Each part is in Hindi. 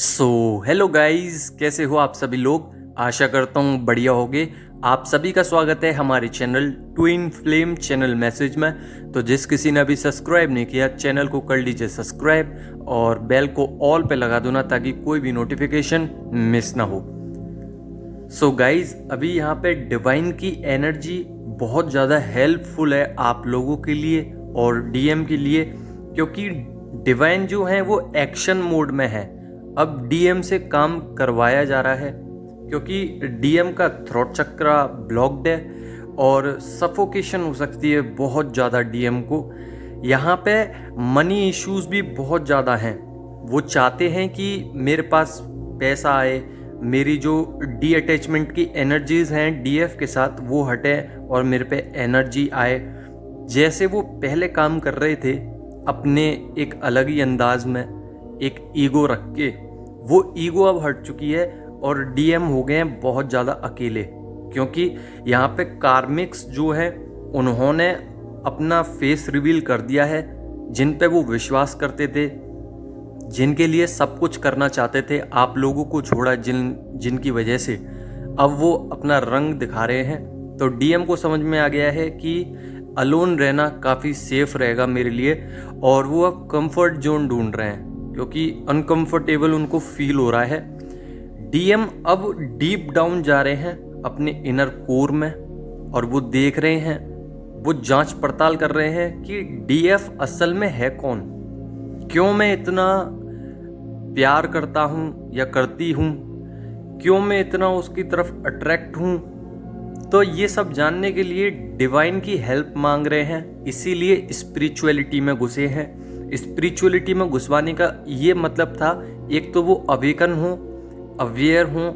सो हेलो गाइस, कैसे हो आप सभी लोग। आशा करता हूँ बढ़िया होगे। आप सभी का स्वागत है हमारे channel twin flame channel message में। तो जिस किसी ने अभी सब्सक्राइब नहीं किया, चैनल को कर लीजिए सब्सक्राइब और बेल को ऑल पे लगा दो ना, ताकि कोई भी नोटिफिकेशन मिस ना हो। सो गाइस, अभी यहाँ पे डिवाइन की एनर्जी बहुत ज़्यादा हेल्पफुल है आप लोगों के लिए और डीएम के लिए, क्योंकि डिवाइन जो है वो एक्शन मोड में है। अब डीएम से काम करवाया जा रहा है क्योंकि डीएम का थ्रोट चक्र ब्लॉक्ड है और सफोकेशन हो सकती है बहुत ज़्यादा डीएम को। यहाँ पे मनी इश्यूज भी बहुत ज़्यादा हैं। वो चाहते हैं कि मेरे पास पैसा आए, मेरी जो डी अटैचमेंट की एनर्जीज हैं डीएफ के साथ वो हटे और मेरे पे एनर्जी आए। जैसे वो पहले काम कर रहे थे अपने एक अलग ही अंदाज में, एक ईगो रख के, वो ईगो अब हट चुकी है और डीएम हो गए हैं बहुत ज़्यादा अकेले। क्योंकि यहाँ पे कार्मिक्स जो है उन्होंने अपना फेस रिवील कर दिया है। जिन पे वो विश्वास करते थे, जिनके लिए सब कुछ करना चाहते थे, आप लोगों को छोड़ा जिनकी वजह से अब वो अपना रंग दिखा रहे हैं। तो डीएम को समझ में आ गया है कि अलोन रहना काफ़ी सेफ रहेगा मेरे लिए, और वो अब कंफर्ट जोन ढूंढ रहे हैं क्योंकि अनकंफर्टेबल उनको फील हो रहा है। डीएम अब डीप डाउन जा रहे हैं अपने इनर कोर में और वो देख रहे हैं, वो जांच पड़ताल कर रहे हैं कि डीएफ असल में है कौन, क्यों मैं इतना प्यार करता हूँ या करती हूँ, क्यों मैं इतना उसकी तरफ अट्रैक्ट हूँ। तो ये सब जानने के लिए डिवाइन की हेल्प मांग रहे हैं, इसीलिए स्पिरिचुअलिटी में घुसे हैं। स्पिरिचुअलिटी में घुसवाने का ये मतलब था, एक तो वो अवेकन हो, अवेयर हो,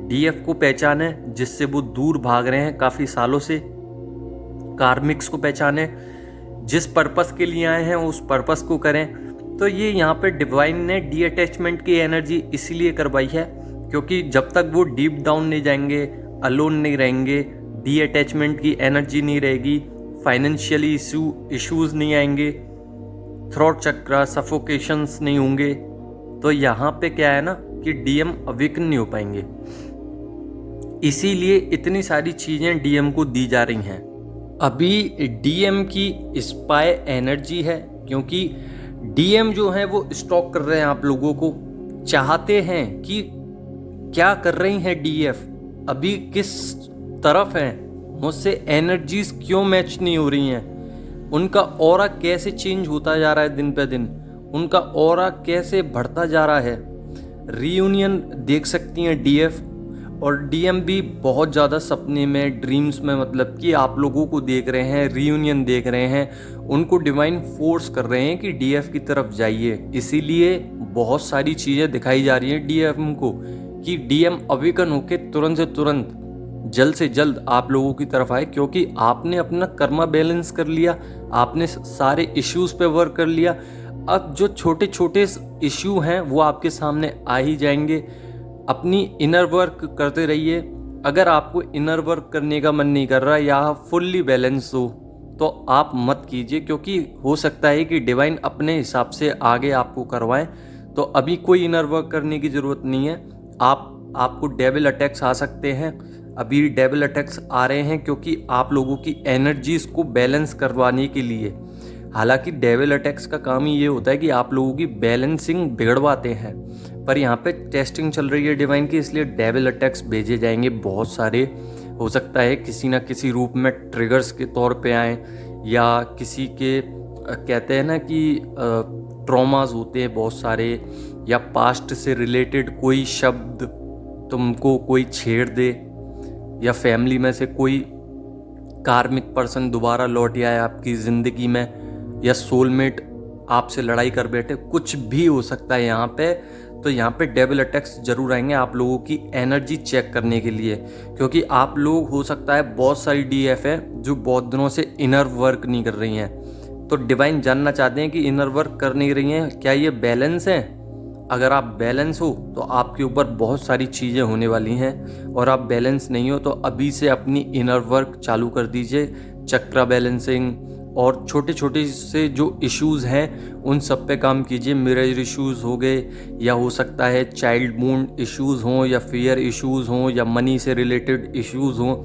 डीएफ को पहचाने जिससे वो दूर भाग रहे हैं काफ़ी सालों से, कार्मिक्स को पहचाने, जिस पर्पस के लिए आए हैं उस पर्पस को करें। तो ये यहाँ पे डिवाइन ने डी अटैचमेंट की एनर्जी इसीलिए करवाई है क्योंकि जब तक वो डीप डाउन नहीं जाएंगे, अलोन नहीं रहेंगे, डी अटैचमेंट की एनर्जी नहीं रहेगी, फाइनेंशियली इश्यूज नहीं आएंगे, थ्रोट चक्र सफोकेशंस नहीं होंगे, तो यहाँ पे क्या है ना कि डीएम अवेकन नहीं हो पाएंगे। इसीलिए इतनी सारी चीज़ें डीएम को दी जा रही हैं। अभी डीएम की स्पाई एनर्जी है क्योंकि डीएम जो है वो स्टॉक कर रहे हैं आप लोगों को, चाहते हैं कि क्या कर रही हैं डीएफ, अभी किस तरफ हैं, मुझसे एनर्जीज क्यों मैच नहीं हो रही हैं, उनका ऑरा कैसे चेंज होता जा रहा है दिन पे दिन, उनका ऑरा कैसे बढ़ता जा रहा है। रीयूनियन देख सकती हैं डीएफ, और डीएम भी बहुत ज़्यादा सपने में, ड्रीम्स में, मतलब कि आप लोगों को देख रहे हैं, रीयूनियन देख रहे हैं, उनको डिवाइन फोर्स कर रहे हैं कि डीएफ की तरफ जाइए। इसीलिए बहुत सारी चीज़ें दिखाई जा रही हैं डीएम को कि डीएम अवेकन होके तुरंत से तुरंत, जल्द से जल्द आप लोगों की तरफ आए, क्योंकि आपने अपना कर्मा बैलेंस कर लिया, आपने सारे इश्यूज पे वर्क कर लिया। अब जो छोटे छोटे इश्यू हैं वो आपके सामने आ ही जाएंगे। अपनी इनर वर्क करते रहिए। अगर आपको इनर वर्क करने का मन नहीं कर रहा या फुल्ली बैलेंस हो तो आप मत कीजिए, क्योंकि हो सकता है कि डिवाइन अपने हिसाब से आगे आपको करवाएं। तो अभी कोई इनर वर्क करने की ज़रूरत नहीं है। आपको डेविल अटैक्स आ सकते हैं, अभी डेविल अटैक्स आ रहे हैं क्योंकि आप लोगों की एनर्जीज को बैलेंस करवाने के लिए। हालांकि डेविल अटैक्स का काम ही ये होता है कि आप लोगों की बैलेंसिंग बिगड़वाते हैं, पर यहाँ पे टेस्टिंग चल रही है डिवाइन की, इसलिए डेविल अटैक्स भेजे जाएंगे बहुत सारे। हो सकता है किसी ना किसी रूप में ट्रिगर्स के तौर पे आए, या किसी के कहते हैं ना कि ट्रॉमास होते हैं बहुत सारे, या पास्ट से रिलेटेड कोई शब्द तुमको कोई छेड़ दे, या फैमिली में से कोई कार्मिक पर्सन दोबारा लौट आए आपकी ज़िंदगी में, या सोलमेट आपसे लड़ाई कर बैठे, कुछ भी हो सकता है यहाँ पे। तो यहाँ पे डेविल अटैक्स जरूर आएंगे आप लोगों की एनर्जी चेक करने के लिए, क्योंकि आप लोग, हो सकता है बहुत सारी डीएफ है जो बहुत दिनों से इनर वर्क नहीं कर रही हैं। तो डिवाइन जानना चाहते हैं कि इनर वर्क कर नहीं रही हैं, क्या ये बैलेंस है। अगर आप बैलेंस हो तो आपके ऊपर बहुत सारी चीज़ें होने वाली हैं, और आप बैलेंस नहीं हो तो अभी से अपनी इनर वर्क चालू कर दीजिए। चक्रा बैलेंसिंग, और छोटे छोटे से जो इश्यूज़ हैं उन सब पे काम कीजिए। मिरर इश्यूज़ हो गए, या हो सकता है चाइल्ड वुंड इश्यूज़ हों, या फियर इश्यूज़ हों, या मनी से रिलेटेड इश्यूज़ हों,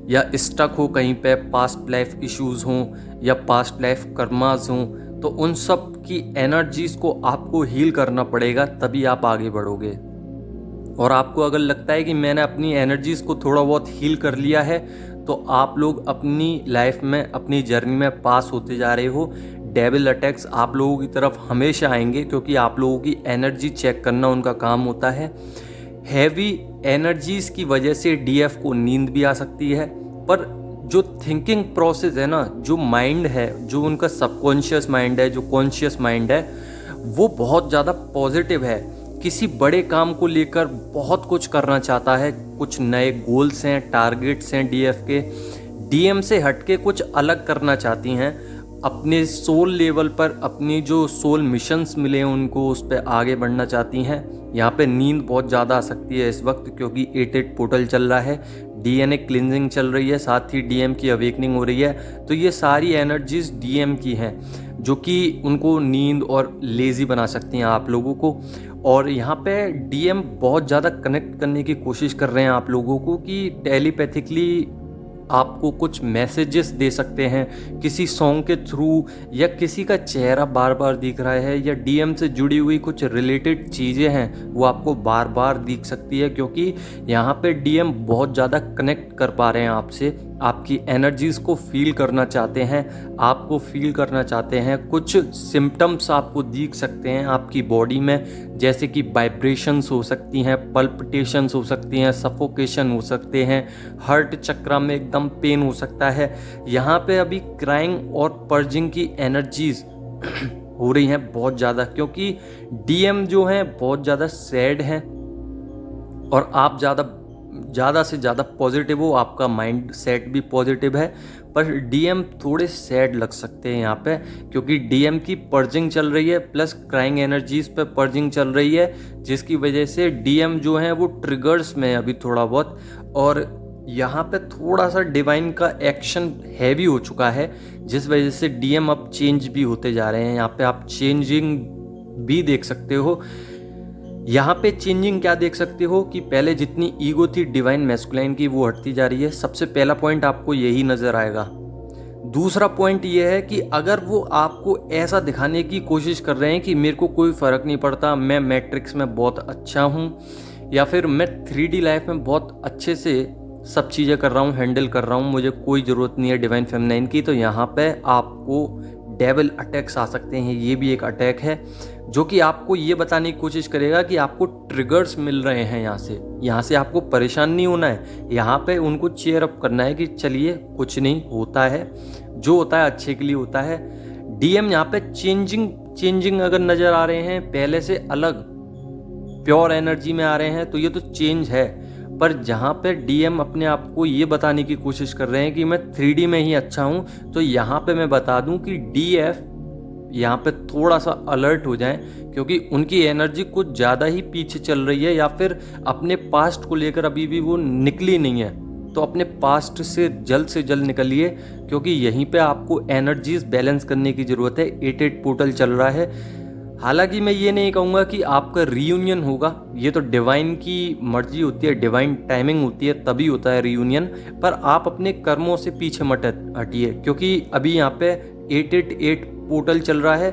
या स्टक हो कहीं पे पास्ट लाइफ इश्यूज़ हों, या पास्ट लाइफ कर्मास हों। तो उन सब की एनर्जीज़ को आपको हील करना पड़ेगा, तभी आप आगे बढ़ोगे। और आपको अगर लगता है कि मैंने अपनी एनर्जीज़ को थोड़ा बहुत हील कर लिया है, तो आप लोग अपनी लाइफ में, अपनी जर्नी में पास होते जा रहे हो। डेविल अटैक्स आप लोगों की तरफ हमेशा आएंगे, क्योंकि आप लोगों की एनर्जी चेक करना उनका काम होता है। हैवी एनर्जीज़ की वजह से डीएफ को नींद भी आ सकती है, पर जो थिंकिंग प्रोसेस है ना, जो माइंड है, जो उनका सबकॉन्शियस माइंड है, जो कॉन्शियस माइंड है, वो बहुत ज़्यादा पॉजिटिव है। किसी बड़े काम को लेकर बहुत कुछ करना चाहता है, कुछ नए गोल्स हैं, टारगेट्स हैं डीएफ के। डीएम से हटके कुछ अलग करना चाहती हैं, अपने सोल लेवल पर अपनी जो सोल मिशंस मिले हैं उनको उस पर आगे बढ़ना चाहती हैं। यहाँ पे नींद बहुत ज़्यादा आ सकती है इस वक्त, क्योंकि 8-8 पोर्टल चल रहा है, डीएनए क्लिनजिंग चल रही है, साथ ही डीएम की अवेकनिंग हो रही है। तो ये सारी एनर्जीज डीएम की हैं, जो कि उनको नींद और लेज़ी बना सकती हैं आप लोगों को। और यहाँ पे डीएम बहुत ज़्यादा कनेक्ट करने की कोशिश कर रहे हैं आप लोगों को, कि टेलीपैथिकली आपको कुछ मैसेजेस दे सकते हैं किसी सॉन्ग के थ्रू, या किसी का चेहरा बार बार दिख रहा है, या डीएम से जुड़ी हुई कुछ रिलेटेड चीज़ें हैं वो आपको बार बार दिख सकती है, क्योंकि यहाँ पे डीएम बहुत ज़्यादा कनेक्ट कर पा रहे हैं आपसे, आपकी एनर्जीज़ को फील करना चाहते हैं, आपको फील करना चाहते हैं। कुछ सिम्टम्स आपको दिख सकते हैं आपकी बॉडी में, जैसे कि वाइब्रेशंस हो सकती हैं, पल्पिटेशंस हो सकती हैं, सफोकेशन हो सकते हैं, हार्ट चक्र में एकदम पेन हो सकता है। यहाँ पे अभी क्राइंग और पर्जिंग की एनर्जीज हो रही हैं बहुत ज़्यादा, क्योंकि डीएम जो हैं बहुत ज़्यादा सैड हैं, और आप ज़्यादा से ज़्यादा पॉजिटिव हो, आपका माइंड सेट भी पॉजिटिव है, पर डीएम थोड़े सैड लग सकते हैं यहाँ पे, क्योंकि डीएम की पर्जिंग चल रही है, प्लस क्राइंग एनर्जीज पे पर्जिंग चल रही है, जिसकी वजह से डीएम जो है वो ट्रिगर्स में अभी थोड़ा बहुत। और यहाँ पे थोड़ा सा डिवाइन का एक्शन हैवी हो चुका है, जिस वजह से डीएम अब चेंज भी होते जा रहे हैं। यहाँ पे आप चेंजिंग भी देख सकते हो। यहाँ पे चेंजिंग क्या देख सकते हो कि पहले जितनी ईगो थी डिवाइन मैस्कुलाइन की, वो हटती जा रही है। सबसे पहला पॉइंट आपको यही नज़र आएगा। दूसरा पॉइंट ये है कि अगर वो आपको ऐसा दिखाने की कोशिश कर रहे हैं कि मेरे को कोई फ़र्क नहीं पड़ता, मैं मैट्रिक्स में बहुत अच्छा हूँ, या फिर मैं 3D लाइफ में बहुत अच्छे से सब चीज़ें कर रहा हूँ, हैंडल कर रहा हूँ, मुझे कोई ज़रूरत नहीं है डिवाइन फेमिनाइन की, तो यहाँ पे आपको डेविल अटैक्स आ सकते हैं। ये भी एक अटैक है जो कि आपको ये बताने की कोशिश करेगा कि आपको ट्रिगर्स मिल रहे हैं यहाँ से आपको परेशान नहीं होना है, यहाँ पे उनको चेयर अप करना है कि चलिए कुछ नहीं होता है, जो होता है अच्छे के लिए होता है। डीएम यहाँ पे चेंजिंग अगर नज़र आ रहे हैं, पहले से अलग प्योर एनर्जी में आ रहे हैं, तो ये तो चेंज है। पर जहाँ पे डीएम अपने आप को ये बताने की कोशिश कर रहे हैं कि मैं 3D में ही अच्छा हूँ, तो यहाँ पे मैं बता दूँ कि डीएफ यहाँ पे थोड़ा सा अलर्ट हो जाएं, क्योंकि उनकी एनर्जी कुछ ज़्यादा ही पीछे चल रही है, या फिर अपने पास्ट को लेकर अभी भी वो निकली नहीं है। तो अपने पास्ट से जल्द निकलिए, क्योंकि यहीं पे आपको एनर्जीज बैलेंस करने की ज़रूरत है। 8-8 पोर्टल चल रहा है। हालांकि मैं ये नहीं कहूँगा कि आपका रीयूनियन होगा, ये तो डिवाइन की मर्जी होती है, डिवाइन टाइमिंग होती है, तभी होता है रीयूनियन। पर आप अपने कर्मों से पीछे मत हटिए, क्योंकि अभी यहाँ पे 8-8 पोर्टल चल रहा है,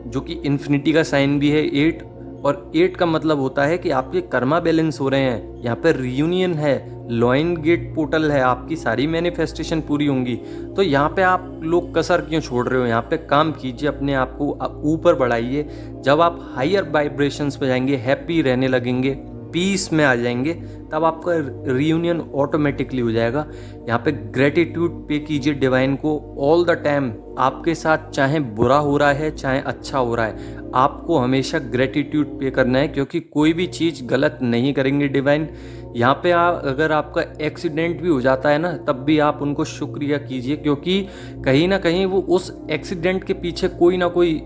जो कि इन्फिनिटी का साइन भी है 8, और 8 का मतलब होता है कि आपके कर्मा बैलेंस हो रहे हैं। यहाँ पे रीयूनियन है, लॉइन गेट पोर्टल है, आपकी सारी मैनिफेस्टेशन पूरी होंगी। तो यहाँ पे आप लोग कसर क्यों छोड़ रहे हो? यहाँ पे काम कीजिए, अपने आप को ऊपर बढ़ाइए। जब आप हायर वाइब्रेशंस पे जाएंगे, हैप्पी रहने लगेंगे, पीस में आ जाएंगे, तब आपका रीयूनियन ऑटोमेटिकली हो जाएगा। यहाँ पे ग्रेटिट्यूड पे कीजिए डिवाइन को ऑल द टाइम। आपके साथ चाहे बुरा हो रहा है चाहे अच्छा हो रहा है, आपको हमेशा ग्रेटिट्यूड पे करना है, क्योंकि कोई भी चीज़ गलत नहीं करेंगे डिवाइन। यहाँ पे अगर आपका एक्सीडेंट भी हो जाता है ना, तब भी आप उनको शुक्रिया कीजिए, क्योंकि कहीं ना कहीं वो उस एक्सीडेंट के पीछे कोई ना कोई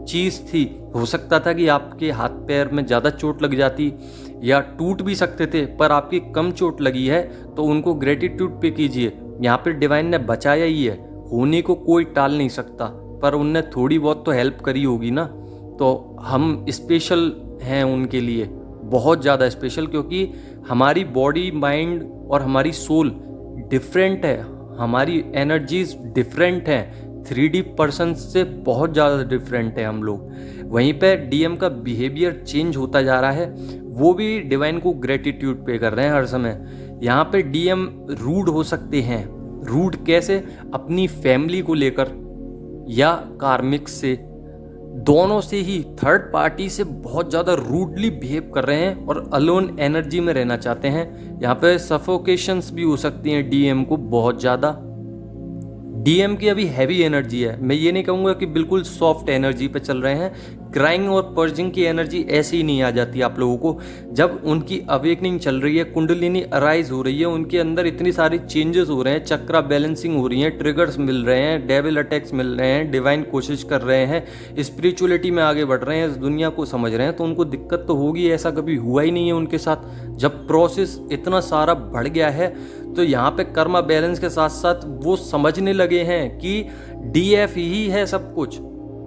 चीज़ थी। हो सकता था कि आपके हाथ पैर में ज़्यादा चोट लग जाती, या टूट भी सकते थे, पर आपकी कम चोट लगी है, तो उनको ग्रेटिट्यूड पे कीजिए। यहाँ पे डिवाइन ने बचाया ही है। होने को कोई टाल नहीं सकता, पर उनने थोड़ी बहुत तो हेल्प करी होगी ना। तो हम स्पेशल हैं उनके लिए, बहुत ज़्यादा स्पेशल, क्योंकि हमारी बॉडी, माइंड और हमारी सोल डिफरेंट है, हमारी एनर्जीज डिफरेंट हैं, 3D पर्सन से बहुत ज़्यादा डिफरेंट है हम लोग। वहीं पे डीएम का बिहेवियर चेंज होता जा रहा है, वो भी डिवाइन को ग्रेटिट्यूड पे कर रहे हैं हर समय। यहाँ पे डीएम रूड हो सकते हैं। रूड कैसे? अपनी फैमिली को लेकर या कार्मिक से, दोनों से ही, थर्ड पार्टी से बहुत ज़्यादा रूडली बिहेव कर रहे हैं और अलोन एनर्जी में रहना चाहते हैं। यहाँ पे सफोकेशंस भी हो सकती हैं डीएम को बहुत ज़्यादा। डीएम की अभी हैवी एनर्जी है, मैं ये नहीं कहूँगा कि बिल्कुल सॉफ्ट एनर्जी पे चल रहे हैं। क्राइंग और पर्जिंग की एनर्जी ऐसे ही नहीं आ जाती आप लोगों को। जब उनकी अवेकनिंग चल रही है, कुंडलिनी अराइज हो रही है, उनके अंदर इतनी सारी चेंजेस हो रहे हैं, चक्रा बैलेंसिंग हो रही है, ट्रिगर्स मिल रहे हैं, डेविल अटैक्स मिल रहे हैं, डिवाइन कोशिश कर रहे हैं, स्पिरिचुअलिटी में आगे बढ़ रहे हैं, इस दुनिया को समझ रहे हैं, तो उनको दिक्कत तो होगी। ऐसा कभी हुआ ही नहीं है उनके साथ। जब प्रोसेस इतना सारा बढ़ गया है तो यहाँ पे कर्मा बैलेंस के साथ साथ वो समझने लगे हैं कि डीएफ ही है सब कुछ।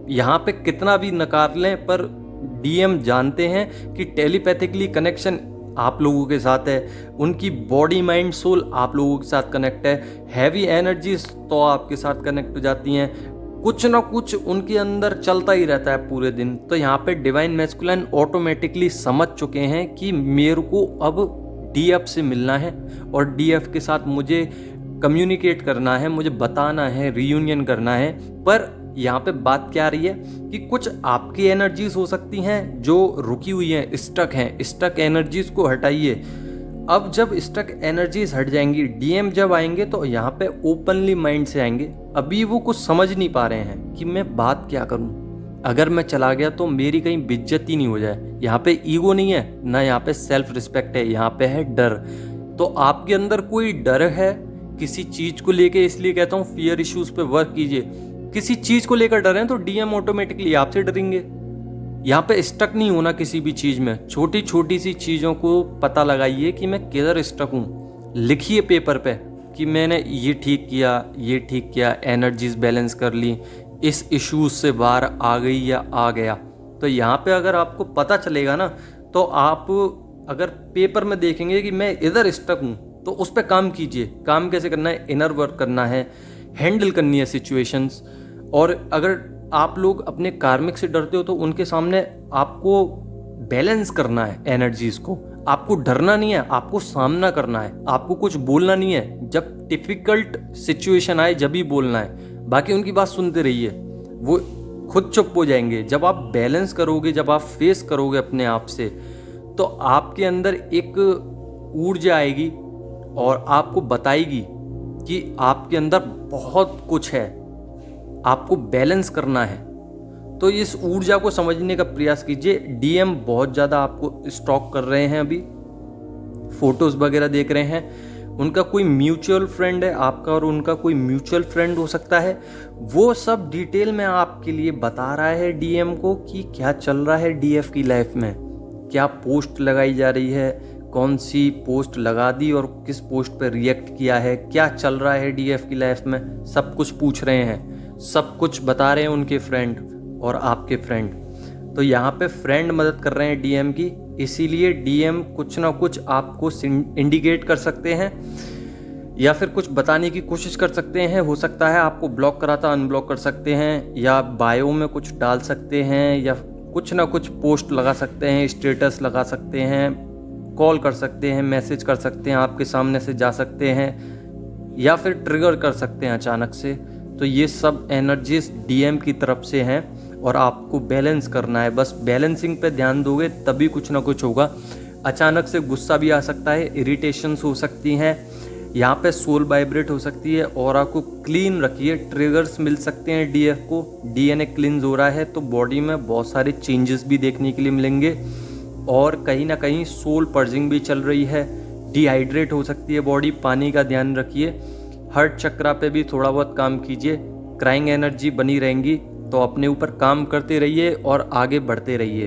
यहाँ पे कितना भी नकार लें, पर डीएम जानते हैं कि टेलीपैथिकली कनेक्शन आप लोगों के साथ है, उनकी बॉडी, माइंड, सोल आप लोगों के साथ कनेक्ट है। हैवी एनर्जीज तो आपके साथ कनेक्ट हो जाती हैं, कुछ ना कुछ उनके अंदर चलता ही रहता है पूरे दिन। तो यहाँ पे डिवाइन मैस्कुलिन ऑटोमेटिकली समझ चुके हैं कि मेरे को अब डीएफ से मिलना है और डीएफ के साथ मुझे कम्युनिकेट करना है, मुझे बताना है, रियूनियन करना है। पर यहाँ पे बात क्या आ रही है कि कुछ आपकी एनर्जीज हो सकती हैं जो रुकी हुई हैं, स्टक हैं। स्टक एनर्जीज को हटाइए। अब जब स्टक एनर्जीज हट जाएंगी, डीएम जब आएंगे तो यहाँ पे ओपनली माइंड से आएंगे। अभी वो कुछ समझ नहीं पा रहे हैं कि मैं बात क्या करूँ, अगर मैं चला गया तो मेरी कहीं बेइज्जती नहीं हो जाए। यहाँ पे ईगो नहीं है ना, यहाँ पे सेल्फ रिस्पेक्ट है, यहाँ पे है डर। तो आपके अंदर कोई डर है किसी चीज को लेके, इसलिए कहता हूँ फियर इश्यूज पे वर्क कीजिए। किसी चीज को लेकर डर है तो डीएम ऑटोमेटिकली आपसे डरेंगे। यहाँ पे स्टक नहीं होना किसी भी चीज में। छोटी छोटी सी चीजों को पता लगाइए कि मैं किधर स्टक हूँ, लिखिए पेपर पे कि मैंने ये ठीक किया, ये ठीक किया, एनर्जीज बैलेंस कर ली, इस इश्यूज से बाहर आ गई या आ गया। तो यहाँ पे अगर आपको पता चलेगा ना, तो आप अगर पेपर में देखेंगे कि मैं इधर स्टक हूँ, तो उस पर काम कीजिए। काम कैसे करना है? इनर वर्क करना है, हैंडल करनी है सिचुएशंस। और अगर आप लोग अपने कार्मिक से डरते हो तो उनके सामने आपको बैलेंस करना है एनर्जीज को। आपको डरना नहीं है, आपको सामना करना है, आपको कुछ बोलना नहीं है। जब डिफिकल्ट सिचुएशन आए जब ही बोलना है, बाकी उनकी बात सुनते रहिए, वो खुद चुप हो जाएंगे। जब आप बैलेंस करोगे, जब आप फेस करोगे अपने आप से, तो आपके अंदर एक ऊर्जा आएगी और आपको बताएगी कि आपके अंदर बहुत कुछ है, आपको बैलेंस करना है। तो इस ऊर्जा को समझने का प्रयास कीजिए। डीएम बहुत ज़्यादा आपको स्टॉक कर रहे हैं, अभी फोटोज़ वगैरह देख रहे हैं। उनका कोई म्यूचुअल फ्रेंड है, आपका और उनका कोई म्यूचुअल फ्रेंड हो सकता है। वो सब डिटेल में आपके लिए बता रहा है डीएम को कि क्या चल रहा है डीएफ की लाइफ में, क्या पोस्ट लगाई जा रही है, कौन सी पोस्ट लगा दी और किस पोस्ट पर रिएक्ट किया है, क्या चल रहा है डीएफ की लाइफ में, सब कुछ पूछ रहे हैं, सब कुछ बता रहे हैं उनके फ्रेंड और आपके फ्रेंड। तो यहाँ पे फ्रेंड मदद कर रहे हैं डीएम की, इसीलिए डीएम कुछ ना कुछ आपको इंडिकेट कर सकते हैं या फिर कुछ बताने की कोशिश कर सकते हैं। हो सकता है आपको ब्लॉक कराता अनब्लॉक कर सकते हैं, या बायो में कुछ डाल सकते हैं, या कुछ ना कुछ पोस्ट लगा सकते हैं, स्टेटस लगा सकते हैं, कॉल कर सकते हैं, मैसेज कर सकते हैं, आपके सामने से जा सकते हैं, या फिर ट्रिगर कर सकते हैं अचानक से। तो ये सब एनर्जीज डीएम की तरफ से हैं और आपको बैलेंस करना है। बस बैलेंसिंग पे ध्यान दोगे तभी कुछ ना कुछ होगा। अचानक से गुस्सा भी आ सकता है, इरिटेशंस हो सकती हैं, यहाँ पे सोल वाइब्रेट हो सकती है। ऑरा को क्लीन रखिए, ट्रिगर्स मिल सकते हैं डीएफ को। डीएनए क्लींस हो रहा है तो बॉडी में बहुत सारे चेंजेस भी देखने के लिए मिलेंगे, और कहीं ना कहीं सोल पर्जिंग भी चल रही है। डिहाइड्रेट हो सकती है बॉडी, पानी का ध्यान रखिए। हार्ट चक्रा पे भी थोड़ा बहुत काम कीजिए। क्राइंग एनर्जी बनी रहेंगी तो अपने ऊपर काम करते रहिए और आगे बढ़ते रहिए।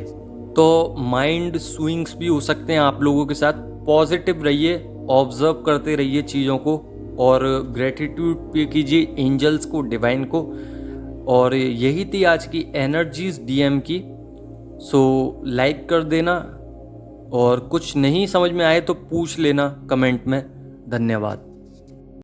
तो माइंड स्विंग्स भी हो सकते हैं आप लोगों के साथ। पॉजिटिव रहिए, ऑब्जर्व करते रहिए चीज़ों को और ग्रेटिट्यूड पे कीजिए एंजल्स को, डिवाइन को। और यही थी आज की एनर्जीज डीएम की। सो लाइक कर देना, और कुछ नहीं समझ में आए तो पूछ लेना कमेंट में। धन्यवाद।